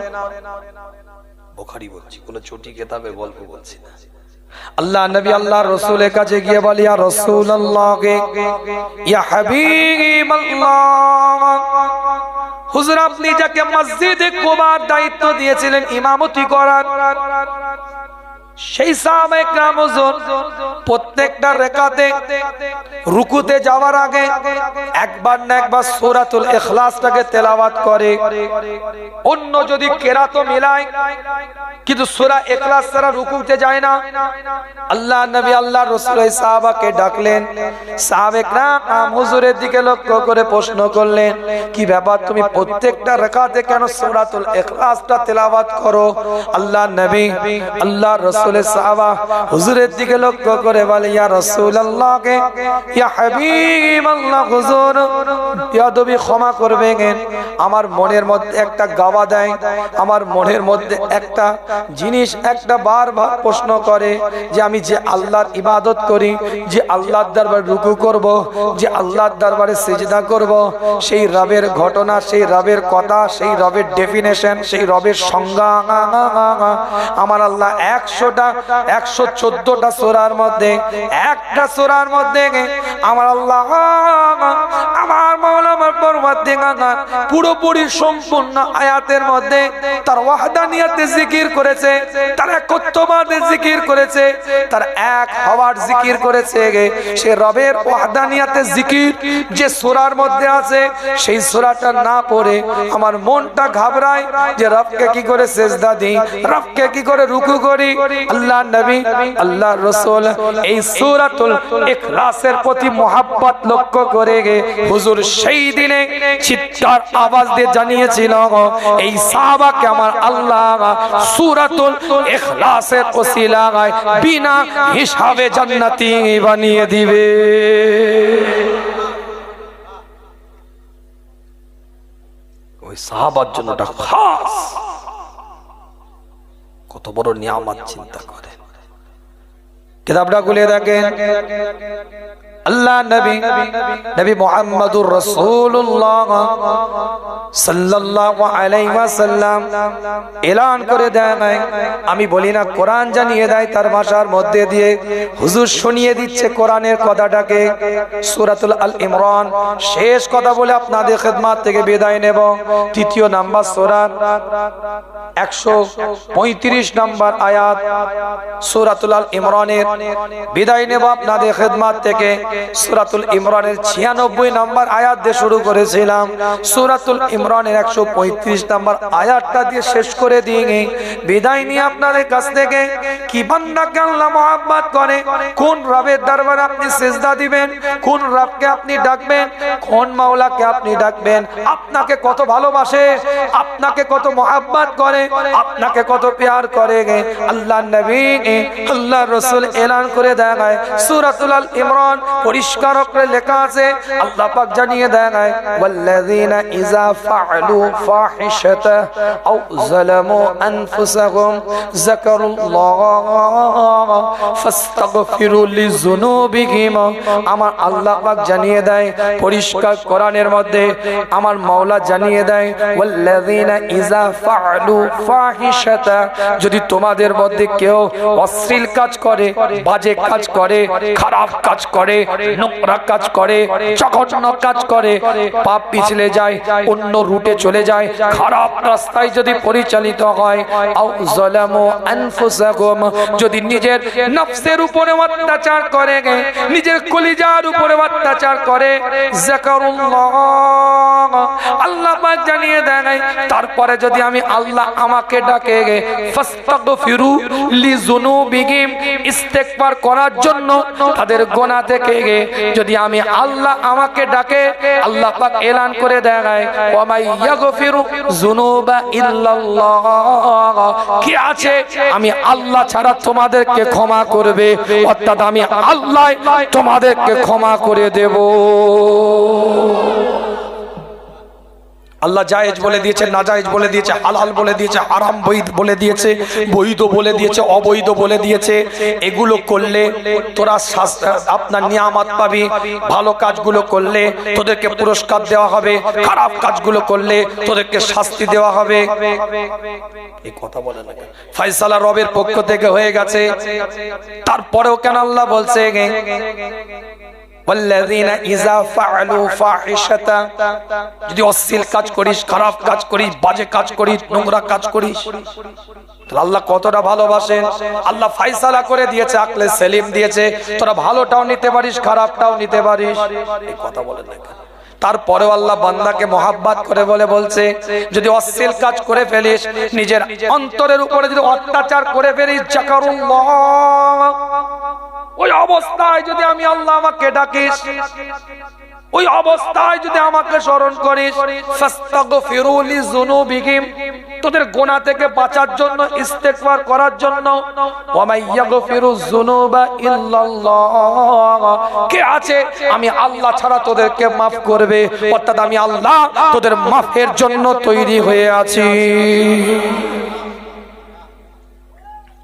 বুখারী বলছি, কোন ছোটি কিতাবের গল্প বলছি না। আল্লাহ নবী আল্লাহর রাসূলের কাছে গিয়ে বলি, ইয়া রাসূলুল্লাহ, ইয়া হাবিবাল্লাহ, হুজুর আপনি যাকে মসজিদে কুবার দায়িত্ব দিয়েছিলেন ইমামতি করার, সেই সাহাবায়ে কেরাম হুজুর প্রত্যেকটা রাকাতে রুকুতে যাওয়ার আগে একবার না একবার সূরাতুল ইখলাসটাকে তেলাওয়াত করে। অন্য যদি কেরাত মিলায়, কিন্তু সূরা ইখলাস ছাড়া রুকুতে যায় না। আল্লাহ নবী আল্লাহর রাসূল সাহাবাকে ডাকলেন। সাহাবায়ে কেরাম হুজুরের দিকে লক্ষ্য করে প্রশ্ন করলেন, কি ব্যাপার, তুমি প্রত্যেকটা রাকাতে কেন সূরাতুল ইখলাসটা তেলাওয়াত করো? আল্লাহ নবী আল্লাহর রাসূলের সাহাবা হুজুরের দিকে লক্ষ্য করে বলে, ইয়া রাসূলুল্লাহ, ইয়া হাবিবাল্লাহ, হুজুর বেয়াদবি ক্ষমা করবেন, আমার মনের মধ্যে একটা গাওয়া দেয়, আমার মনের মধ্যে একটা জিনিস একটা বারবার প্রশ্ন করে যে আমি যে আল্লাহর ইবাদত করি, যে আল্লাহর দরবারে রুকু করব, যে আল্লাহর দরবারে সিজদা করব, সেই রবের ঘটনা, সেই রবের কথা, সেই রবের ডেফিনেশন, সেই রবের সংজ্ঞা আমার আল্লাহ 114টা সূরার মধ্যে একটা সূরার মধ্যে আমার আল্লাহ আমার মাওলা আমার পরওয়ারদিগার পুরোপুরি সম্পূর্ণ আয়াতের মধ্যে তার ওয়াহদানিয়তে জিকির করেছে, তার একত্ববাদের জিকির করেছে, তার এক হওয়ার জিকির করেছে। সে রবের ওয়াহদানিয়তে জিকির যে সূরার মধ্যে আছে, সেই সূরাটা না পড়ে আমার মনটা ঘাবড়ায় যে রবকে কি করে সিজদা দিই, রবকে কি করে রুকু করি। আল্লাহ নবী আল্লাহর রাসূল এই সূরাতুল ইখলাসের প্রতি মহব্বত লক্ষ্য করে হুজুর সেই দিনে চিৎকার আওয়াজ দিয়ে জানিয়েছিল, এই সাহাবাকে আমার আল্লাহ সূরাতুল ইখলাসের ওসিলায় বিনা হিসাবে জান্নাতি বানিয়ে দিবে। ওই সাহাবার জন্য এটা খাস, কত বড় নিয়ামত চিন্তা করেন। কিতাবটা খুলে দেখেন, আল্লাহ নবী মুহাম্মদুর রাসূলুল্লাহ সাল্লাল্লাহু আলাইহি ওয়াসাল্লাম এলান করে দেন, আমি বলি না, কোরআন জানিয়ে দেয় তার ভাষার মধ্যে দিয়ে। হুজুর শুনিয়ে দিচ্ছে কোরআনের কথাটাকে। সূরাতুল আল ইমরান শেষ কথা বলে আপনাদের খিদমত থেকে বিদায় নেব। 3 নাম্বার সূরা 135 নাম্বার আয়াত সূরাতুল আল ইমরানের বিদায় নেব আপনাদের খিদমত থেকে। সূরাতুল ইমরানের 96 নাম্বার আয়াত দিয়ে শুরু করেছিলাম, সূরাতুল ইমরানের 135 নাম্বার আয়াতটা দিয়ে শেষ করে দিয়ে বিদায় নিয়ে আপনাদের কাছ থেকে। কি বান্দাকে আল্লাহ মহব্বত করে, কোন রবের দরবারে আপনি সিজদা দিবেন, কোন রবকে আপনি ডাকবেন, কোন মাওলাকে আপনি ডাকবেন, আপনাকে কত ভালোবাসে, আপনাকে কত মহব্বত করে, আপনাকে কত প্যার করে, আল্লাহ নবী আল্লাহ রাসূল এলান করে দেয়। সূরাতুল আল ইমরান পরিষ্কার করে লেখা আছে, আল্লাহ পাক জানিয়ে দেয়, ওয়াল্লাযীনা ইযা ফাআলু ফাহিশাতা আও যালামু আনফুসাহুম যাকারুল্লাহ ফাস্তাগফিরু লিযুনুবিহিম। আমার আল্লাহ পাক জানিয়ে দেয় পরিষ্কার কোরআনের মধ্যে, আমার মাওলা জানিয়ে দেয়, ওয়াল্লাযীনা ইযা ফাআলু ফাহিশাতা, যদি তোমাদের মধ্যে কেউ অশ্লীল কাজ করে, বাজে কাজ করে, খারাপ কাজ করে, নোংরা কাজ করে, জঘন্য কাজ করে, পাপ পিছলে যায়, অন্য রুটে চলে যায়, খারাপ রাস্তায় যদি পরিচালিত হয়, আও যালামু আনফুসাকুম, যদি নিজের নফসের উপরে অত্যাচার করে, নিজের কলিজার উপরে অত্যাচার করে, যাকারুল্লাহ, আল্লাহ পাক জানিয়ে দেয়, তারপরে যদি আমি আল্লাহ আমাকে ডাকে ফাস্তাগফিরু লিযুনুবিহিম, ইস্তেগফার করার জন্য তাদের গুনাহ থেকে, যদি আমি আল্লাহ আমাকে ডাকে, আল্লাহ পাক এলান করে দেয় ওয়া মাই ইয়াগফিরু যুনুবা ইল্লাল্লাহ, কি আছে আমি আল্লাহ ছাড়া তোমাদেরকে ক্ষমা করবে, অর্থাৎ আমি আল্লাহ তোমাদেরকে ক্ষমা করে দেব। আল্লাহ জায়েজ বলে দিয়েছে, নাজায়েজ বলে দিয়েছে, হালাল বলে দিয়েছে, হারাম বলে দিয়েছে, বৈধ বলে দিয়েছে, অবৈধ বলে দিয়েছে। এগুলো করলে তোরা আপনার নিয়ামত পাবি, ভালো কাজগুলো করলে তোদেরকে পুরস্কার দেওয়া হবে, খারাপ কাজগুলো করলে তোদেরকে শাস্তি দেওয়া হবে। এই কথা বলে না, ফয়সালা রবের পক্ষ থেকে হয়ে গেছে। তারপরেও কেন আল্লাহ বলছে والذين إذا فعلوا فاحشة, যদি অশ্লীল কাজ করিস, খারাপ কাজ করিস, বাজে কাজ করিস, নোংরা কাজ করিস, আল্লাহ কতটা ভালোবাসেন। আল্লাহ ফয়সালা করে দিয়েছে, আকলে সেলিম দিয়েছে, তোরা ভালোটাও নিতে পারিস, খারাপটাও নিতে পারিস। এই কথা বলেন না। তারপরেও আল্লাহ বান্দাকে মহাব্বত করে বলছে, যদি অশ্লীল কাজ করে ফেলিস, নিজের অন্তরের উপরে যদি অত্যাচার করে ফেলিস, যাকারুল্লাহ, ওই অবস্থায় যদি আমি আল্লাহ আমাকে ডাকিস, ওই অবস্থায় যদি আমাকে স্মরণ করিস, ফাস্তাগফিরু লিযুনুবিহিম, তোদের গুনাহ থেকে বাঁচার জন্য, ইস্তেগফার করার জন্য, ওয়া মাই ইয়াগফিরু যুনুবা ইল্লাল্লাহ, কে আছে আমি আল্লাহ ছাড়া তোদেরকে maaf করবে, অর্থাৎ আমি আল্লাহ তোদের মাফের জন্য তৈরি হয়ে আছি।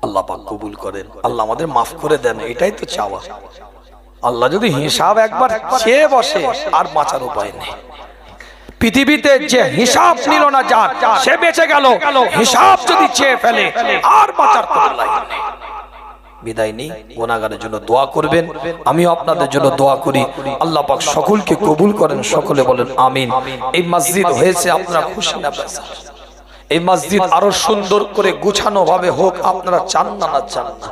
আল্লাহ পাক কবুল করেন, আল্লাহ আমাদের মাফ করে দেন, এটাই তো চাওয়া। আল্লাহ যদি হিসাব একবার চেয়ে বসে, আর বাঁচার উপায় নেই। পৃথিবীতে যে হিসাব নিল না যার, সে বেঁচে গেল। হিসাব যদি চেয়ে ফেলে, আর বাঁচার কোনো লাইন নেই। বিদায় নেই, গুনাহগারের জন্য দোয়া করবেন, আমিও আপনাদের জন্য দোয়া করি। আল্লাহ পাক সকলকে কবুল করেন, সকলে বলেন আমিন। এই মসজিদ হয়েছে আপনারা খুশি না বেজার? এই মসজিদ আরো সুন্দর করে গুছানো ভাবে হোক, আপনারা চান না? না চান না?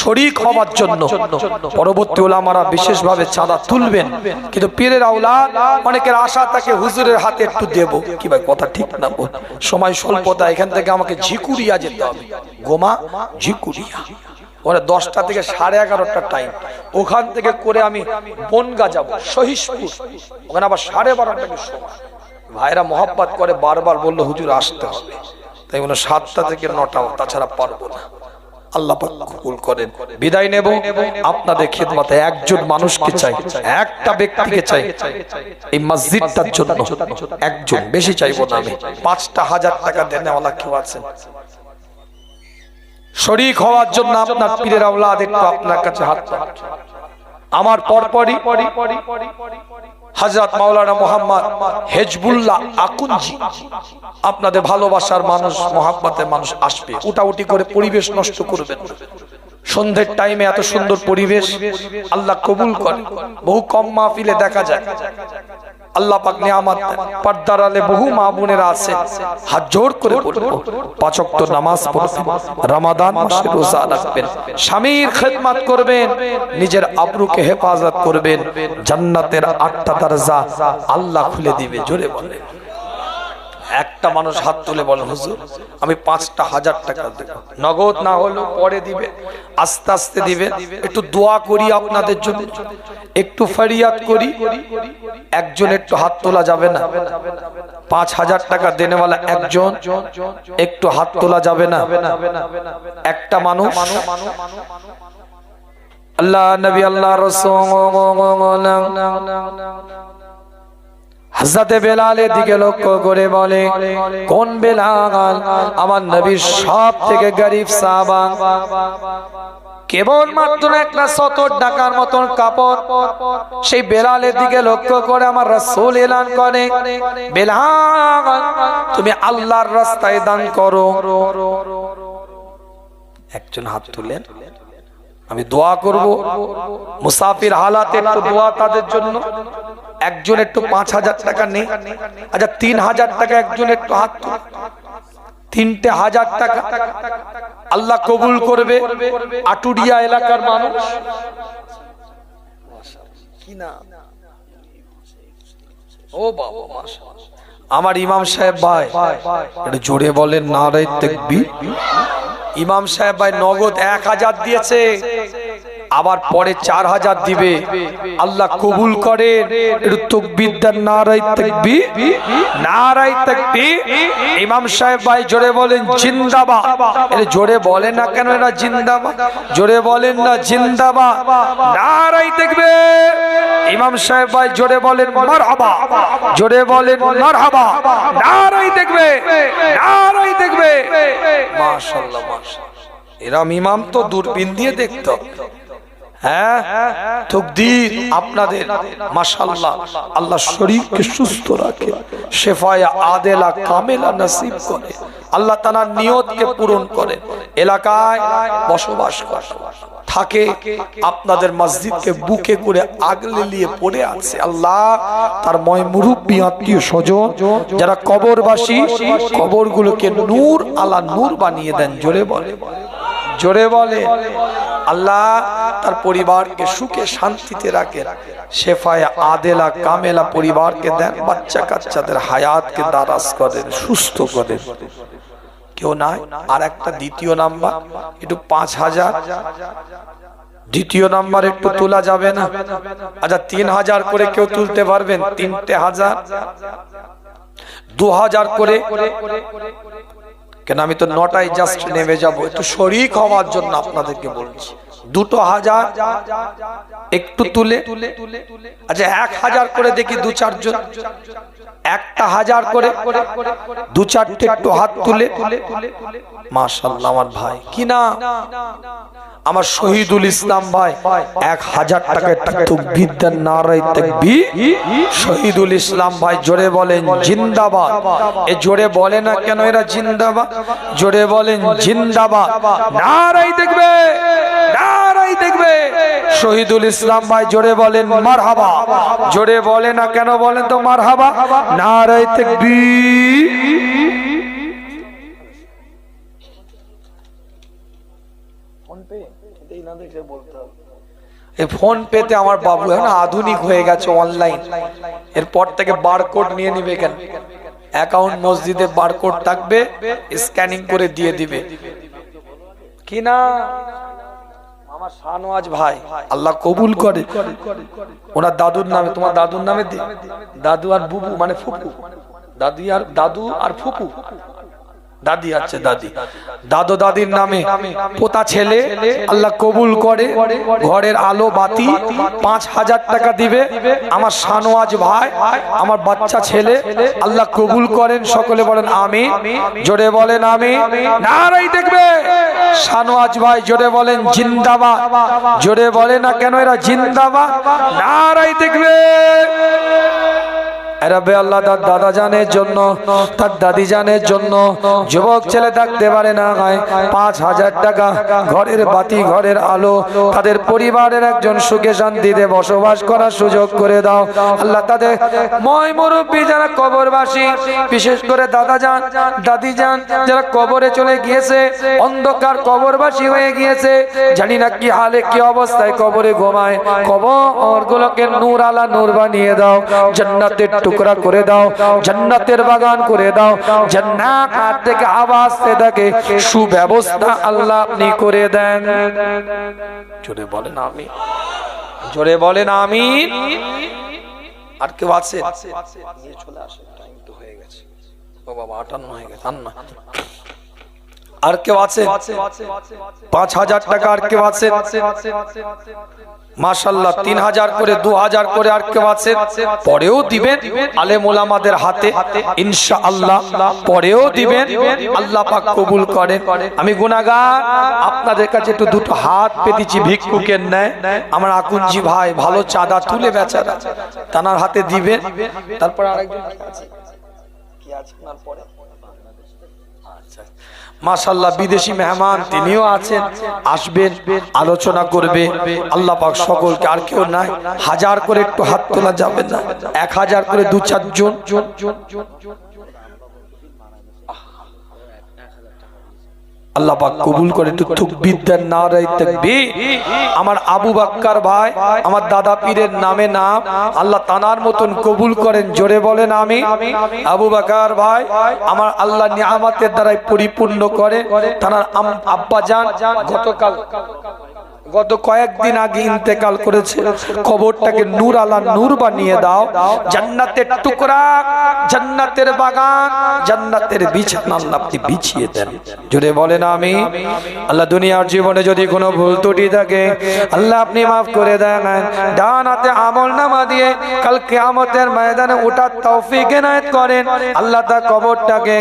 শরীক হওয়ার জন্য পরবর্তী ওলামারা বিশেষ ভাবে চাঁদা তুলবেন, কিন্তু পীরের আওলাদ অনেকের আশা থাকে হুজুরের হাতে একটু দেব। কি ভাই কথা ঠিক না? সময় স্বল্পতা, এখান থেকে আমাকে ঝিকুরিয়া যেতে হবে, গোমা ঝিকুরিয়া, ওরা 10টা থেকে 11:30টা টাইম, ওখান থেকে করে আমি বনগা যাব, সহিষ্ণুর, ওখানে আবার 12:30টার সময়। ভাইরা মহব্বত করে, বারবার বললো হুজুর আসতে হবে, তাই বলে 7টা থেকে 9টা, তাছাড়া পারবো না। আল্লাহ পাক কবুল করেন। বিদায় নেব আপনাদের খিদমতে। একজন মানুষকে চাই, একটা ব্যক্তিকে চাই এই মসজিদটার জন্য, একজন, বেশি চাইবো না আমি। 5টা 1000 টাকা দেনেওয়ালা কেউ আছেন শরীক হওয়ার জন্য? আপনার পীরের আওলাদ একটু আপনার কাছে হাত পাত। আমার পরপরই হযরত মাওলানা মোহাম্মদ হেজবুল্লাহ আকুঞ্জি, আপনাদের ভালোবাসার মানুষ, মহব্বতের মানুষ আসবে। উটাউটি করে পরিবেশ নষ্ট করবেন। সন্ধ্যের টাইমে এত সুন্দর পরিবেশ আল্লাহ কবুল করে। বহু কম মাহফিলে দেখা যায়। আল্লাহ পাক নিয়ামত দেন। পর্দার আলে বহু মা বোনেরা আছে, হাত জোড় করে বলবো 5 ওয়াক্ত নামাজ পড়বেন, রমাদান মাসে রোজা রাখবেন, স্বামীর খেদমত করবেন, নিজের আবরুকে হেফাজত করবেন। জান্নাতের 8টা দরজা আল্লাহ খুলে দিবে। জোরে বলেন। একটা মানুষ হাত তুলে বলে হুজুর আমি 5টা 1000 টাকা দেব, নগদ না হলেও পরে দিবে, আস্তে আস্তে দিবে। একটু দোয়া করি আপনাদের জন্য, একটু ফরিয়াদ করি। একজন একটু হাত তোলা যাবে না? 5000 টাকা দেনেওয়ালা একজন, একটু হাত তোলা যাবে না? একটা মানুষ। আল্লাহ নবী আল্লাহ রাসূল হযরতে বেলালের দিকে লক্ষ্য করে বলে, কোন বেলাল? আমার নবীর সব থেকে গরিব সাহাবা, কেবল মাত্র একটা 70 টাকার মতন কাপড়। সেই বেলালের দিকে লক্ষ্য করে আমার রাসূল এলান করে, বেলাল তুমি আল্লাহর রাস্তায় দান করো। একজন হাত তুলেন, আমি দোয়া করব মুসাফির হালাতে একটু দোয়া তাদের জন্য। একজন একটু 5,000 টাকা নেই, আচ্ছা 3,000 টাকা একজন একটু হাত তুলে, 3,000 টাকা আল্লাহ কবুল করবে। আটুরিয়া এলাকার মানুষ ও বাবা মাশাআল্লাহ। আমার ইমাম সাহেব ভাই একটু জোরে বলেন নারে তাকবীর। ইমাম সাহেব ভাই নগদ 1,000 দিয়েছে, আবার পরে 4,000 দিবে। আল্লাহ কবুল করে। একটু তাকবীর দেন, নারে তাকবীর, নারে তাকবীর। ইমাম সাহেব ভাই জোরে বলেন জিন্দাবাদ। এর জোরে বলেন না কেন এরা জিন্দাবাদ? জোরে বলেন না জিন্দাবাদ, নারে তাকবীর। ইমাম সাহেব ভাই জোরে বলেন মারহাবা, জোরে বলেন মারহাবা, নারে তাকবীর, নারে তাকবীর। মাশাআল্লাহ মাশাআল্লাহ। এরম ইমাম তো দূরবীন দিয়ে দেখতো। হ্যাঁ তাকবীর আপনাদের মাশাআল্লাহ। আল্লাহ শরীরকে সুস্থ রাখে, শেফায়ে আদেলা কামেলা নসিব করে, আল্লাহ তাআলার নিয়তকে পূরণ করে। এলাকায় বসবাস করে থাকে, আপনাদের মসজিদকে বুকে করে আগলে নিয়ে পড়ে আছে। আল্লাহ তার ময় মুরব্বী আত্মীয় স্বজন যারা কবরবাসী, কবরগুলোকে নূর আলা নূর বানিয়ে দেন। জোরে বলে, জোরে বলে। আল্লাহ তার পরিবারকে সুখে শান্তিতে রাখেন, শেফায়ে আদেলা কামেলা পরিবারকে দেন, বাচ্চা কাচ্চাদের হায়াতকে দারাজ করেন, সুস্থ করেন। কেউ নাই আর একটা দ্বিতীয় নাম্বার একটু 5,000, দ্বিতীয় নাম্বার একটু তোলা যাবে না? আচ্ছা 3,000 করে কেউ তুলতে পারবেন? 3,000, 2,000 করে। কেন আমি তো 9টায় জাস্ট নেমে যাব, একটু শরীক হওয়ার জন্য আপনাদেরকে বলছি। 2,000 একটু তুলে, আচ্ছা 1,000 করে দেখি 2-4 জন, 1,000 করে 2-4টে একটু হাত তুলে। মাশাআল্লাহ আমার ভাই কি না আমার শহীদুল ইসলাম ভাই 1,000 টাকা তাকবীর দেন, নারে তাকবীর। শহীদুল ইসলাম ভাই জোরে বলেন জিন্দাবাদ। এ জোরে বলে না কেন এরা জিন্দাবাদ? জোরে বলেন জিন্দাবাদ, নারে তাকবীর, নারে তাকবীর। শহীদুল ইসলাম ভাই জোরে বলেন মারহাবা, জোরে বলে না কেন বলেন তো মারহাবা, নারে তাকবীর। ফোন পেতে আমার বাবু এখন আধুনিক হয়ে গেছে, অনলাইন। এরপর থেকে বারকোড নিয়ে নিবে, কেন অ্যাকাউন্ট মসজিদে বারকোড থাকবে, স্ক্যানিং করে দিয়ে দিবে কি না? আমার শাহনওয়াজ ভাই আল্লাহ কবুল করে, ওনার দাদুর নামে, তোমার দাদুর নামে দাদু আর বুবু মানে ফুপু, দাদু আর দাদু আর ফুপু, দাদি আছে দাদি, দাদু দাদির নামে পোতা ছেলে আল্লাহ কবুল করে। ঘরের আলো বাতি 5,000 টাকা দিবে আমার শাহনওয়াজ ভাই, আমার বাচ্চা ছেলে আল্লাহ কবুল করেন। সকলে বলেন আমিন, জোরে বলেন আমিন, নারে তাকবীর। শাহনওয়াজ ভাই জোরে বলেন জিন্দাবাদ, জোরে বলে না কেন এরা জিন্দাবাদ, নারে তাকবীর। এরাবে আল্লাহ তার দাদা জানের জন্য, তার দাদি জানের জন্য যুবক ছেলে থাকতে পারে না, 5,000 টাকা ঘরের বাতি, ঘরের আলো, তাদের পরিবারের একজন সুখে শান্তিতে বসবাস করার সুযোগ করে দাও। আল্লাহ তাদের ময় মুরব্বী যারা কবরবাসী, বিশেষ করে দাদা যান, দাদি যান, যারা কবরে চলে গিয়েছে, অন্ধকার কবরবাসী হয়ে গিয়েছে, জানি না কি হালে কি অবস্থায় কবরে ঘুমায়, কবরগুলোকে নূর আলা নূর বানিয়ে দাও, জান্নাতের টুকরা করে দাও, জান্নাতের বাগান করে দাও, জান্নাত থেকে আওয়াজ থেকে সুব্যবস্থা আল্লাহ আপনি করে দেন। জোরে বলেন আমিন, জোরে বলেন আমিন। আর কেউ আছে? নিয়ে চলে আসে, টাইম তো হয়ে গেছে। ও বাবা 58 হয়ে গেছে। আর কেউ আছে? 5,000 টাকা আর কেউ আছে? মাশাআল্লাহ 3,000 করে 2,000 করে আর কেউ আছে? পরেও দিবেন আলেম ওলামাদের হাতে ইনশাআল্লাহ, পরেও দিবেন, আল্লাহ পাক কবুল করেন। আমি গুনাহগার, আপনাদের কাছে একটু দুটো হাত পেতেছি ভিক্ষুকের ন্যায়। আমার আকুঞ্জি ভাই ভালো চাঁদা তুলে বেচারা, তানার হাতে দিবেন। তারপর আরেকজন আছে কি আছে ওনার পরে? আচ্ছা মাশাআল্লাহ বিদেশি মেহমান তিনিও আছেন, আসবেন, আলোচনা করবে। আল্লাহ পাক সকলকে, আর কেউ নাই, 1000 করে একটু হাত তোলা যাবে না, 1000 করে 2-4 জন। আল্লাহ পাক কবুল করে। একটু তাকবীর দেন, নারে তাকবীর। আমার আবু বকর ভাই, আমার দাদা পীরের নামে নাম, আল্লাহ তানার মতন কবুল করেন, জোরে বলেন আমিন। আবু বকর ভাই আমার আল্লাহ নিয়ামতের দ্বারাই পরিপূর্ণ করে। তানার আব্বা জান গত কয়েকদিন আগে ইন্তেকাল করেছে, কবরটাকে নূর আলা নূর বানিয়ে দাও, জান্নাতের টুকরা, জান্নাতের বাগান, জান্নাতের বিছানা আল্লাহ আপনি বিছিয়ে দেন, জোরে বলেন আমিন। আল্লাহ দুনিয়ার জীবনে যদি কোনো ভুল ত্রুটি থাকে আল্লাহ আপনি মাফ করে দেন। ডান হাতে আমলনামা দিয়ে কাল কিয়ামতের ময়দানে ওঠার তৌফিক এনায়েত করেন। আল্লাহ তার কবরটাকে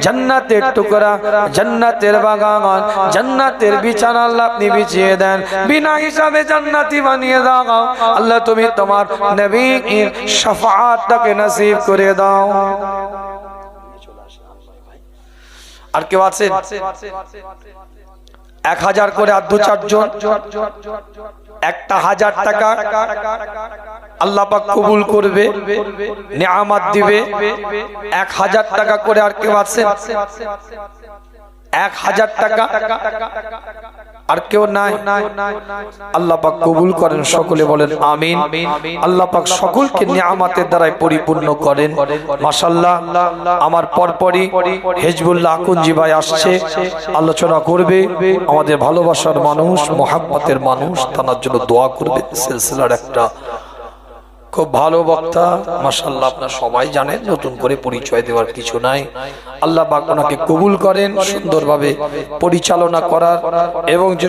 জান্নাতের টুকরা, জান্নাতের বাগান, জান্নাতের বিছানা আল্লাহ আপনি বিছিয়ে দেন, বিনা হিসাবে জান্নাতি বানিয়ে দাও। আল্লাহ তুমি তোমার নবীর শাফাআতটাকে নসিব করে দাও। আর কেউ আছে? 1000 করে আর 2-4 জন, একটা 1000 টাকা আল্লাহ পাক কবুল করবে, নিয়ামত দিবে। 1000 টাকা করে আর কেউ আছে? 1000 টাকা আর কেউ নাই? আল্লাহ পাক কবুল করেন, সকলে বলেন আমিন। আল্লাহ পাক সকলকে নিয়ামতের দ্বারাই পরিপূর্ণ করেন। মাশাআল্লাহ আমার পরপরই হিজবুল্লাহ আকুঞ্জি ভাই আসছে, আলোচনা করবে। আমাদের ভালোবাসার মানুষ, মোহাব্বতের মানুষ, তার জন্য দোয়া করবে। সিলসিলার একটা খুব ভালো বক্তা, মাশাআল্লাহ আপনারা সবাই জানেন, নতুন করে পরিচয় দেওয়ার কিছু নাই। আল্লাহ পাক ওনাকে কবুল করেন, সুন্দরভাবে পরিচালনা করার এবং যে